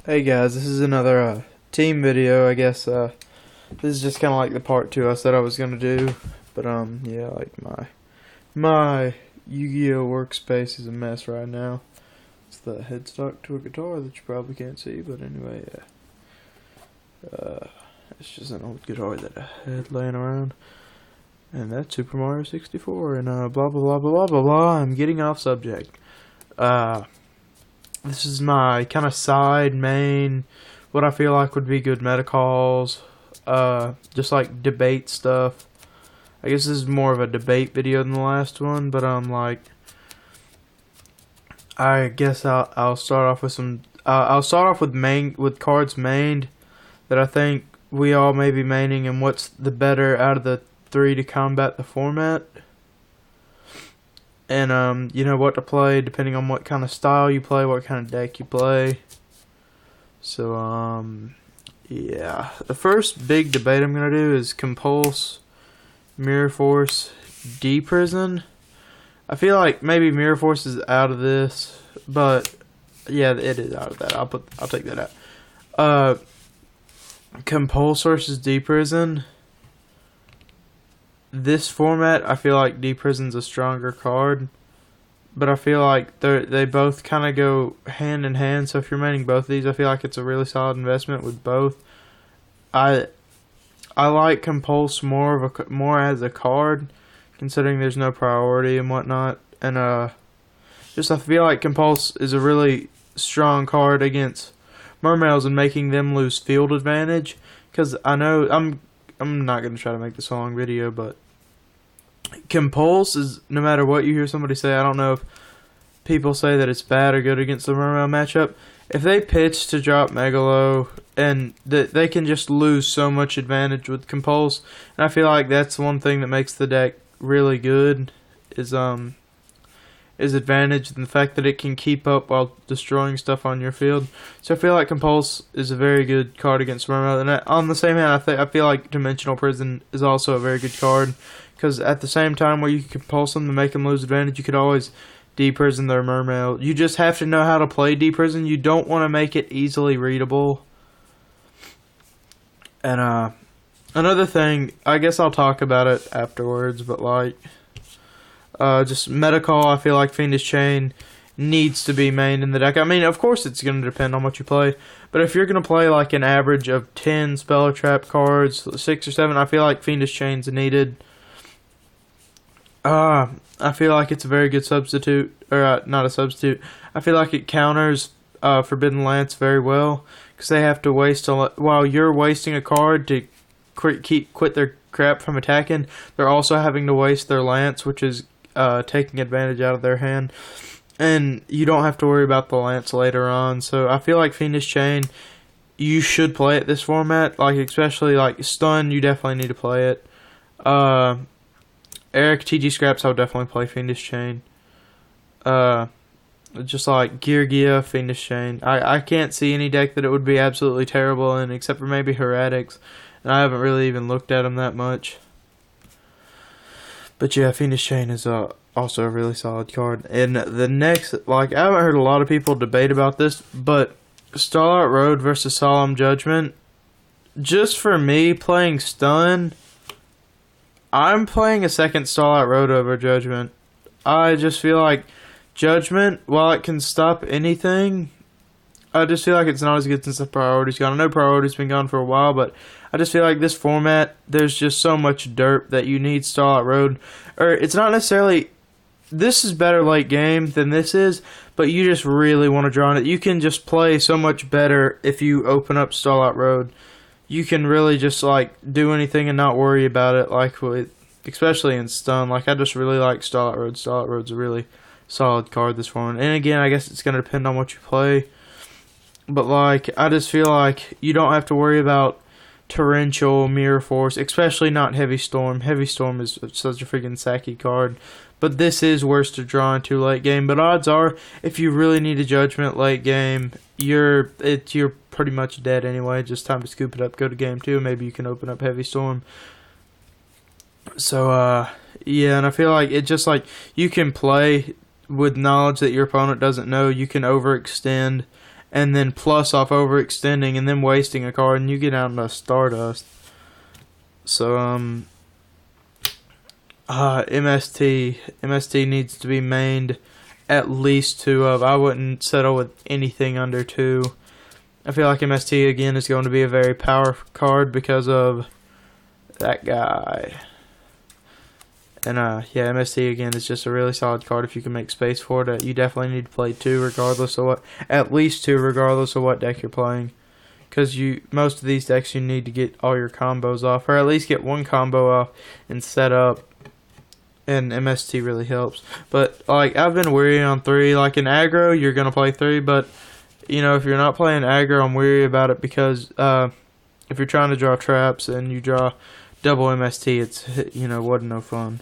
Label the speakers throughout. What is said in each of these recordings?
Speaker 1: Hey guys, this is another team video. I guess this is just kind of like the part 2 I said I was gonna do, but yeah, like my Yu-Gi-Oh workspace is a mess right now. It's the headstock to a guitar that you probably can't see, but anyway, it's just an old guitar that I had laying around, and that's Super Mario 64, and blah blah blah blah blah blah blah. I'm getting off subject. This is my kind of side main, what I feel like would be good meta calls, just like debate stuff. I guess this is more of a debate video than the last one, but I guess I'll start off with some. I'll start off with cards mained that I think we all may be maining, and what's the better out of the three to combat the format. And you know what to play depending on what kind of style you play, what kind of deck you play. So yeah, the first big debate I'm gonna do is Compulse, Mirror Force, D-Prison. I feel like maybe Mirror Force is out of this, but yeah, it is out of that. I'll take that out. Compulse versus D-Prison. This format, I feel like D-Prison's a stronger card, but I feel like they both kind of go hand in hand. So if you're maining both of these, I feel like it's a really solid investment with both. I like Compulse more as a card, considering there's no priority and whatnot, and just I feel like Compulse is a really strong card against Mermails and making them lose field advantage. Because I know I'm not going to try to make this a long video, but Compulse is, no matter what you hear somebody say, I don't know if people say that it's bad or good against the Mermail matchup. If they pitch to drop Megalo, and they can just lose so much advantage with Compulse, and I feel like that's one thing that makes the deck really good, is advantage and the fact that it can keep up while destroying stuff on your field. So I feel like Compulse is a very good card against Mermail. And on the same hand, I feel like Dimensional Prison is also a very good card, because at the same time where you can Compulse them to make them lose advantage, you could always D-Prison their Mermail. You just have to know how to play D-Prison. You don't want to make it easily readable. And another thing, I guess I'll talk about it afterwards, but like, just meta call, I feel like Fiendish Chain needs to be mained in the deck. I mean, of course it's going to depend on what you play, but if you're going to play like an average of 10 Spell Trap cards, 6 or 7, I feel like Fiendish Chain's needed. I feel like it's a very good substitute, or not a substitute. I feel like it counters Forbidden Lance very well, because they have to waste while you're wasting a card to quit their crap from attacking, they're also having to waste their Lance, which is taking advantage out of their hand, and you don't have to worry about the Lance later on. So I feel like Fiendish Chain, you should play it this format, like especially like Stun, you definitely need to play it. Eric TG Scraps, I would definitely play Fiendish Chain. Just like Gear, Fiendish Chain. I can't see any deck that it would be absolutely terrible in, except for maybe Heretics, and I haven't really even looked at them that much. But yeah, Fiendish Chain is also a really solid card. And the next, like, I haven't heard a lot of people debate about this, but Starlight Road versus Solemn Judgment. Just for me, playing Stun, I'm playing a second Starlight Road over Judgment. I just feel like Judgment, while it can stop anything, I just feel like it's not as good since the priority's gone. I know priority's been gone for a while, but I just feel like this format, there's just so much derp that you need Starlight Road. Or it's not necessarily, this is better late game than this is, but you just really want to draw on it. You can just play so much better if you open up Starlight Road. You can really just like do anything and not worry about it, like with, especially in Stun. Like, I just really like Starlight Road. Starlight Road's a really solid card this format. And again, I guess it's going to depend on what you play. But like, I just feel like you don't have to worry about Torrential, Mirror Force, especially not Heavy Storm. Heavy Storm is such a freaking sacky card. But this is worse to draw into late game. But odds are, if you really need a Judgment late game, you're pretty much dead anyway. Just time to scoop it up, go to game 2. Maybe you can open up Heavy Storm. So yeah, and I feel like it just like you can play with knowledge that your opponent doesn't know. You can overextend and then plus off overextending and then wasting a card, and you get out into Stardust. So MST needs to be mained at least 2 of. I wouldn't settle with anything under 2. I feel like MST again is going to be a very powerful card because of that guy. And yeah, MST again is just a really solid card if you can make space for it. You definitely need to play 2 regardless of what, at least 2 regardless of what deck you're playing. Because most of these decks you need to get all your combos off, or at least get 1 combo off and set up. And MST really helps. But like I've been weary on 3. Like in aggro, you're gonna play 3, but you know if you're not playing aggro, I'm weary about it because if you're trying to draw traps and you draw double MST, it's wasn't no fun.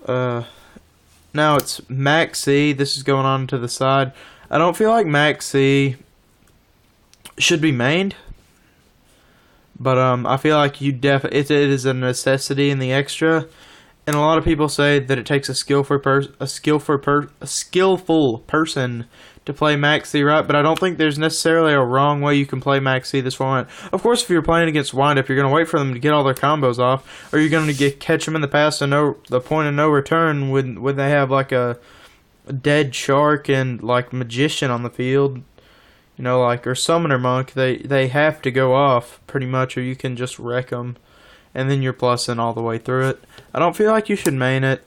Speaker 1: Now it's Max C. This is going on to the side. I don't feel like Max C should be mained, but I feel like it is a necessity in the extra, and a lot of people say that it takes a skillful person to play Max C right, but I don't think there's necessarily a wrong way you can play Max C this format. Of course, if you're playing against Windup, you're going to wait for them to get all their combos off, or you're going to catch them in the pass and the point of no return when they have like a dead shark and like magician on the field, or summoner monk. They have to go off pretty much, or you can just wreck them, and then you're plussing all the way through it. I don't feel like you should main it.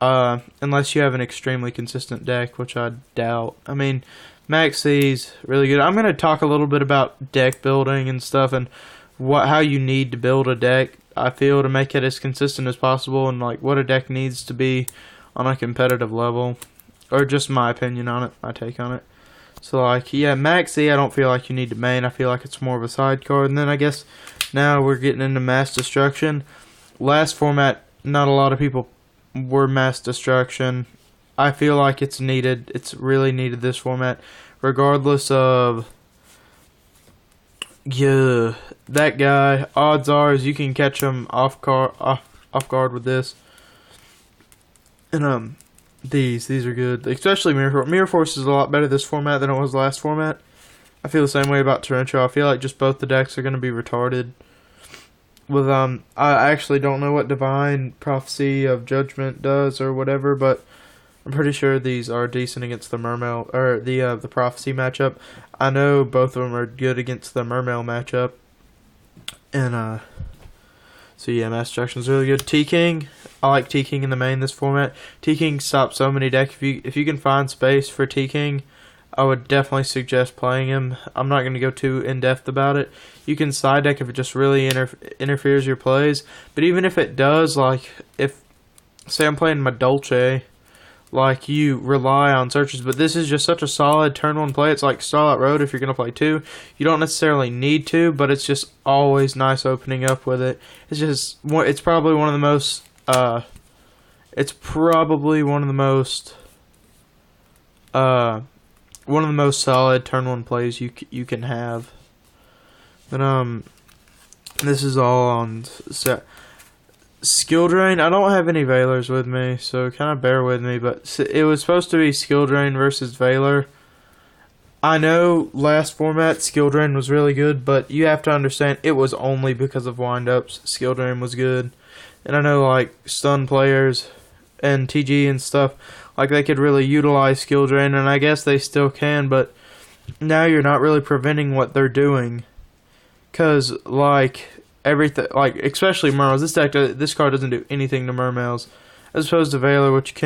Speaker 1: Unless you have an extremely consistent deck, which I doubt. I mean, Max C's really good. I'm going to talk a little bit about deck building and stuff and how you need to build a deck, I feel, to make it as consistent as possible, and like what a deck needs to be on a competitive level, or just my opinion on it, my take on it. So like, yeah, Max C I don't feel like you need to main. I feel like it's more of a side card. And then I guess now we're getting into Mass Destruction. Last format, not a lot of people were Mass Destruction. I feel like it's needed. It's really needed this format, regardless of that guy. Odds are is you can catch him off guard with this. And these are good, especially Mirror Force. Mirror Force is a lot better this format than it was last format. I feel the same way about Torrential. I feel like just both the decks are going to be retarded. With I actually don't know what Divine Prophecy of Judgment does or whatever, but I'm pretty sure these are decent against the Mermail or the Prophecy matchup. I know both of them are good against the Mermail matchup, and so yeah, Mass Destruction is really good. T-King, I like T-King in the main this format. T-King stops so many decks. If you can find space for T-King, I would definitely suggest playing him. I'm not going to go too in-depth about it. You can side deck if it just really interferes your plays. But even if it does, like, say I'm playing my Dolce, like, you rely on searches. But this is just such a solid turn 1 play. It's like Starlight Road if you're going to play 2. You don't necessarily need to, but it's just always nice opening up with it. It's probably one of the most, one of the most solid turn 1 plays you can have. But this is all on Skill Drain. I don't have any Veilers with me, so kind of bear with me. But it was supposed to be Skill Drain versus Veiler. I know last format Skill Drain was really good, but you have to understand it was only because of windups. Skill Drain was good, and I know like stun players and TG and stuff, like they could really utilize Skill Drain, and I guess they still can, but now you're not really preventing what they're doing. Cause like everything, like especially Mermails, this card doesn't do anything to Mermails, as opposed to Veiler, which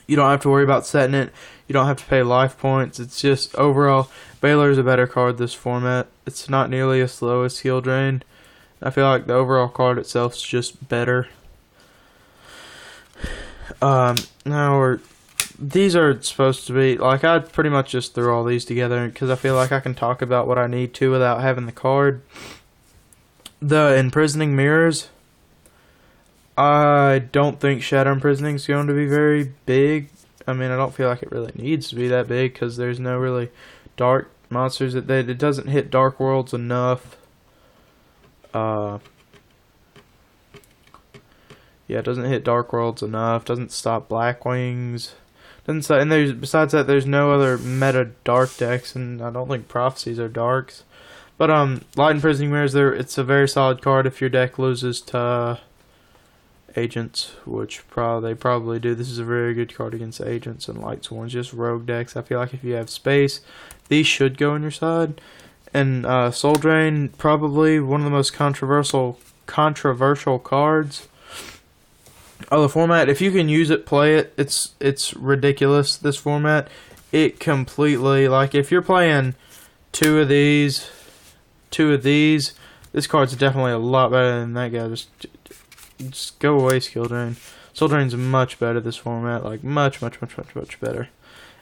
Speaker 1: you don't have to worry about setting it, you don't have to pay life points. It's just overall Veiler is a better card this format. It's not nearly as slow as Skill Drain. I feel like the overall card itself is just better. These are supposed to be, like, I pretty much just threw all these together because I feel like I can talk about what I need to without having the card. The Imprisoning Mirrors, I don't think Shadow Imprisoning is going to be very big. I mean, I don't feel like it really needs to be that big because there's no really dark monsters. It doesn't hit Dark Worlds enough. Yeah, it doesn't hit Dark Worlds enough. Doesn't stop Black Wings. And there's besides that, there's no other meta dark decks, and I don't think prophecies are darks. But Light Imprisoning Mirrors, it's a very solid card if your deck loses to agents, which they probably do. This is a very good card against agents and light sworns, just rogue decks. I feel like if you have space, these should go on your side. And Soul Drain, probably one of the most controversial cards of the format. If you can use it, play it. It's ridiculous. This format, it completely, like, if you're playing two of these, this card's definitely a lot better than that guy. Just go away, Skill Drain. Soul Drain's much better this format, like much better.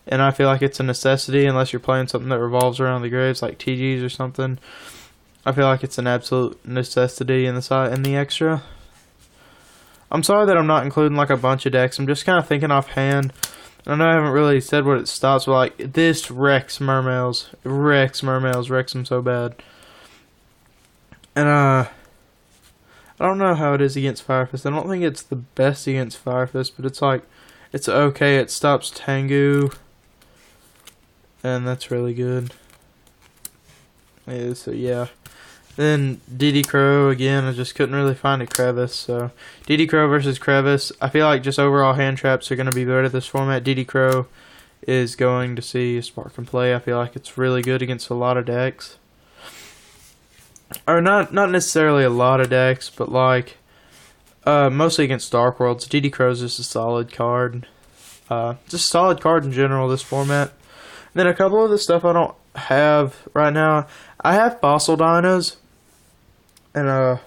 Speaker 1: And I feel like it's a necessity unless you're playing something that revolves around the graves, like TGs or something. I feel like it's an absolute necessity in the extra. I'm sorry that I'm not including like a bunch of decks. I'm just kind of thinking offhand. I know I haven't really said what it stops, but like this wrecks Mermails. Wrecks them so bad. And I don't know how it is against Fire Fist. I don't think it's the best against Fire Fist, but it's like, it's okay. It stops Tengu, and that's really good. Yeah, so yeah. Then DD Crow, again, I just couldn't really find a crevice. So DD Crow versus crevice. I feel like just overall hand traps are going to be better this format. DD Crow is going to see a spark and play. I feel like it's really good against a lot of decks. Or not necessarily a lot of decks, but like mostly against Dark Worlds. DD Crow's just a solid card. Just a solid card in general, this format. And then a couple of the stuff I don't have right now. I have Fossil Dinos. And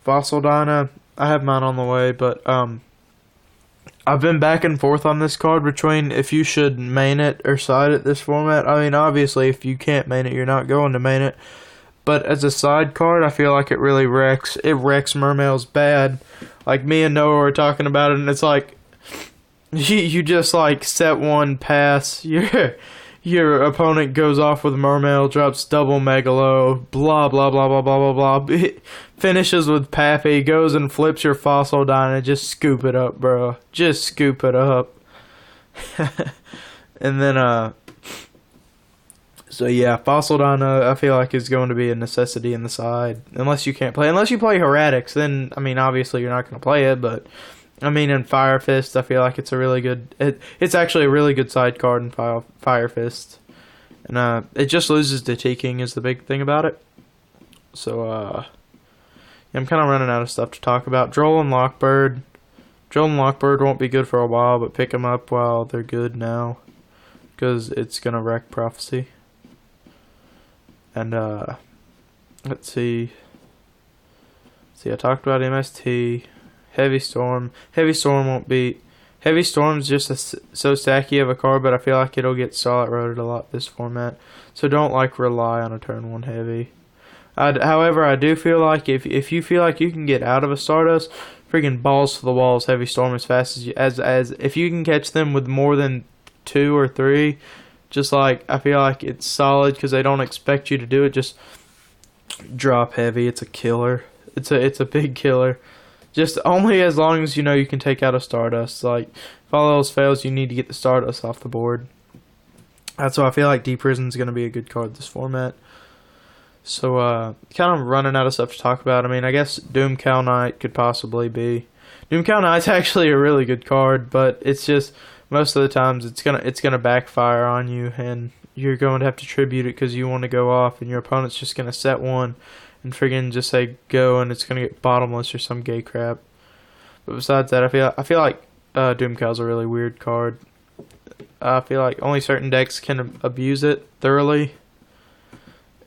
Speaker 1: Fossil Dino, I have mine on the way, but I've been back and forth on this card between if you should main it or side it this format. I mean, obviously, if you can't main it, you're not going to main it. But as a side card, I feel like it really wrecks. It wrecks Mermails bad. Like, me and Noah were talking about it, and it's like, you just, like, set one pass. Your opponent goes off with Mermail, drops double Megalo, blah, blah, blah, blah, blah, blah, blah. Finishes with Pappy, goes and flips your Fossil Dino. Just scoop it up, bro. Just scoop it up. And then, so yeah, Fossil Dino, I feel like is going to be a necessity in the side. Unless you can't play. Unless you play Heretics, then, I mean, obviously you're not going to play it, but, I mean, in Fire Fist, I feel like it's a really good, it's actually a really good side card in Fire Fist. And, it just loses to T-King is the big thing about it. So, yeah, I'm kind of running out of stuff to talk about. Droll and Lockbird. Droll and Lockbird won't be good for a while, but pick them up while they're good now. Because it's going to wreck Prophecy. And, let's see. I talked about MST. Heavy Storm. Heavy Storm won't beat. Heavy Storm's just so stacky of a card, but I feel like it'll get Starlight Roaded a lot this format. So don't like rely on a turn 1 heavy. However, I do feel like if you feel like you can get out of a Stardust, freaking balls to the walls Heavy Storm as fast as if you can catch them with more than 2 or 3, just like I feel like it's solid because they don't expect you to do it. Just drop heavy. It's a killer. It's a big killer. Just only as long as you know you can take out a Stardust. Like, if all else fails, you need to get the Stardust off the board. That's why I feel like Deep Prison's going to be a good card this format. So, kind of running out of stuff to talk about. I mean, I guess Doom Cow Knight could possibly be. Doom Cow Knight's actually a really good card, but it's just, most of the times, it's gonna backfire on you, and you're going to have to tribute it because you want to go off, and your opponent's just going to set one and friggin' just say go, and it's gonna get bottomless or some gay crap. But besides that, I feel like Doom Cow's a really weird card. I feel like only certain decks can abuse it thoroughly.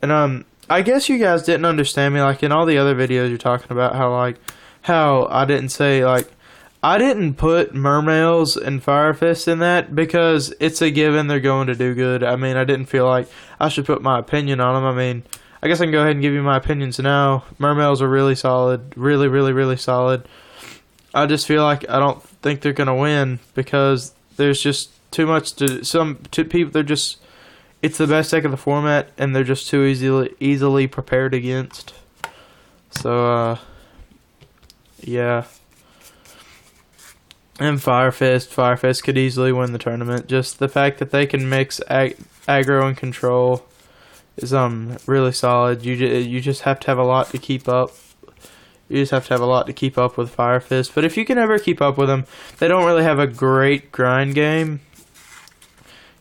Speaker 1: And I guess you guys didn't understand me. Like in all the other videos, you're talking about how I didn't say I didn't put Mermails and Fire Fist in that because it's a given they're going to do good. I mean, I didn't feel like I should put my opinion on them. I mean, I guess I can go ahead and give you my opinions now. Mermails are really solid. Really, really, really solid. I just feel like I don't think they're going to win because there's just too much to people. They're just, it's the best deck of the format and they're just too easily prepared against. So, yeah. And Fire Fist. Fire Fist could easily win the tournament. Just the fact that they can mix aggro and control is really solid. You just have to have a lot to keep up. You just have to have a lot to keep up with Fire Fist. But if you can ever keep up with them, they don't really have a great grind game.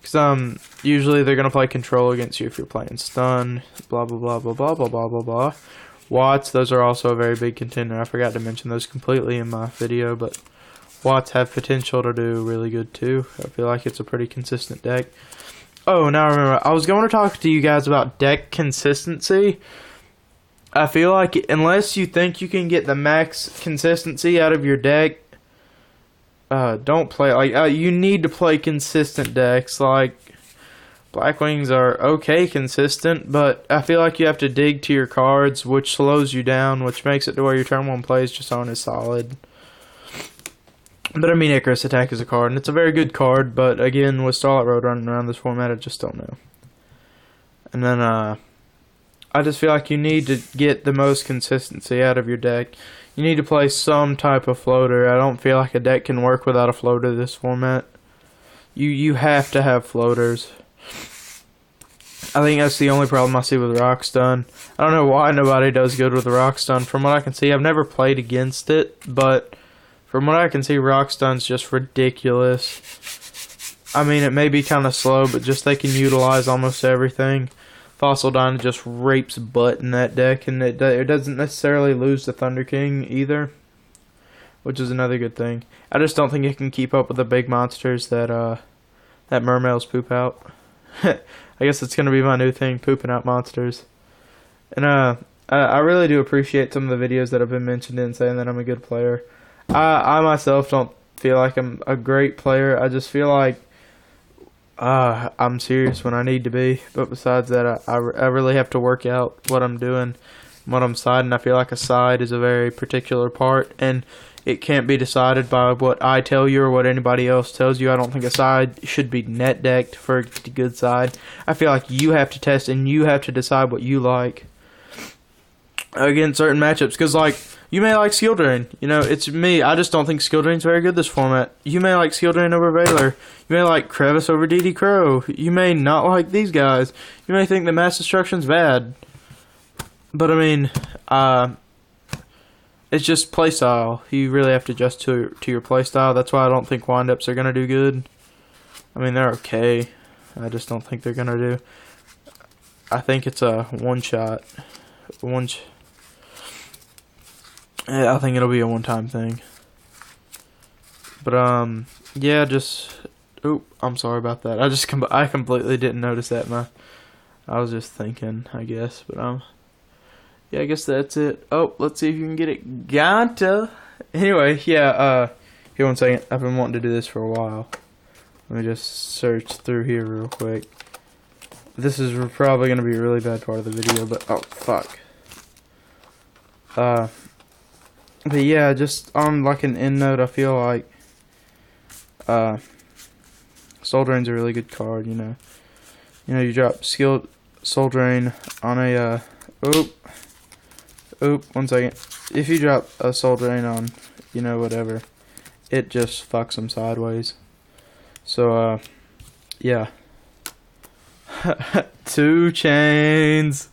Speaker 1: Because usually they're going to play control against you if you're playing stun, blah, blah, blah, blah, blah, blah, blah, blah, blah. Watts, those are also a very big contender. I forgot to mention those completely in my video, but Watts have potential to do really good too. I feel like it's a pretty consistent deck. Oh, now I remember. I was going to talk to you guys about deck consistency. I feel like unless you think you can get the max consistency out of your deck, don't play. Like you need to play consistent decks. Like Blackwings are okay consistent, but I feel like you have to dig to your cards, which slows you down, which makes it to where your turn 1 plays just aren't as solid. But I mean, Icarus Attack is a card, and it's a very good card, but again, with Starlight Road running around this format, I just don't know. And then, I just feel like you need to get the most consistency out of your deck. You need to play some type of floater. I don't feel like a deck can work without a floater this format. You have to have floaters. I think that's the only problem I see with Rock Stun. I don't know why nobody does good with Rock Stun. From what I can see, I've never played against it, but from what I can see, Rock Stun's just ridiculous. I mean, it may be kind of slow, but just they can utilize almost everything. Fossil Dyna just rapes butt in that deck, and it doesn't necessarily lose to Thunder King either, which is another good thing. I just don't think it can keep up with the big monsters that Mermails poop out. I guess it's gonna be my new thing, pooping out monsters. And I really do appreciate some of the videos that have been mentioned in saying that I'm a good player. I myself don't feel like I'm a great player. I just feel like I'm serious when I need to be. But besides that, I really have to work out what I'm doing, what I'm siding. I feel like a side is a very particular part, and it can't be decided by what I tell you or what anybody else tells you. I don't think a side should be net decked for a good side. I feel like you have to test and you have to decide what you like against certain matchups. Because, like, you may like Skill Drain. You know, it's me. I just don't think Skill Drain's very good this format. You may like Skill Drain over Veiler. You may like Crevice over DD Crow. You may not like these guys. You may think that Mass Destruction's bad. But, I mean, it's just playstyle. You really have to adjust to your playstyle. That's why I don't think windups are going to do good. I mean, they're okay. I just don't think they're going to do. I think it's a one-shot. I think it'll be a one-time thing. But, yeah, just... Oop, I'm sorry about that. I completely didn't notice that. I was just thinking, I guess. But, yeah, I guess that's it. Oh, let's see if you can get it. Ganta! Anyway, yeah, here 1 second. I've been wanting to do this for a while. Let me just search through here real quick. This is probably going to be a really bad part of the video, but... Oh, fuck. But yeah, just on like an end note, I feel like Soul Drain's a really good card, you know. You drop Skilled Soul Drain on a oop, 1 second. If you drop a Soul Drain on, whatever, it just fucks them sideways. So yeah. 2 Chainz.